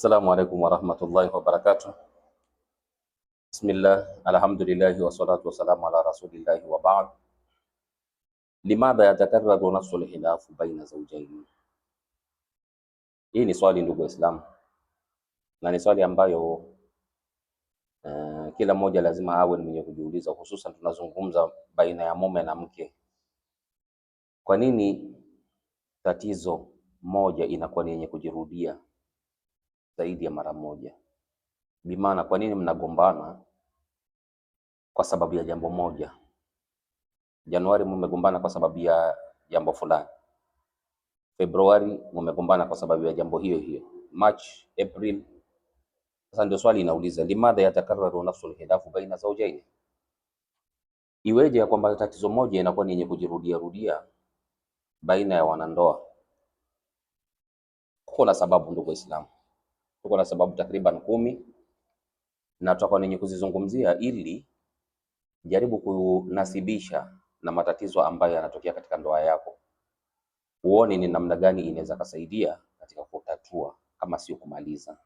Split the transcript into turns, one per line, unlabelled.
Assalamu alaikum warahmatullahi wabarakatuh. Bismillah, alhamdulillahi wassalatu wassalamu ala rasulillahi wa ba'd. Limadha yatakarraru nafsul khilafu baina zawjayn? Hii ni swali ndugu Waislamu, na ni swali ambayo kila mmoja lazima awe ni mwenye kujiuliza, hususan tunazungumza baina ya mume na mke. Kwa nini tatizo moja inakuwa ni yenye kujirudia zaidi ya mara moja? Bimaana, kwa nini mnagombana kwa sababu ya jambo moja? Januari mumegombana kwa sababu ya jambo fulani, Februari mumegombana kwa sababu ya jambo hiyo hiyo, March, April. Sasa ndio swali inauliza, limadha yatakarraru nafsul khilafu baina zawjayn? Iweje ya kwamba tatizo moja inakuwa ni yenye kujirudia rudia baina ya wanandoa? Kuko na sababu ndugu Waislamu, tuko na sababu takriban 10 na tutakuwa nenye kuzizungumzia ili jaribu kunasibisha na matatizo ambayo yanatokea katika ndoa yako, uone ni namna gani inaweza kusaidia katika kutatua kama sio kumaliza.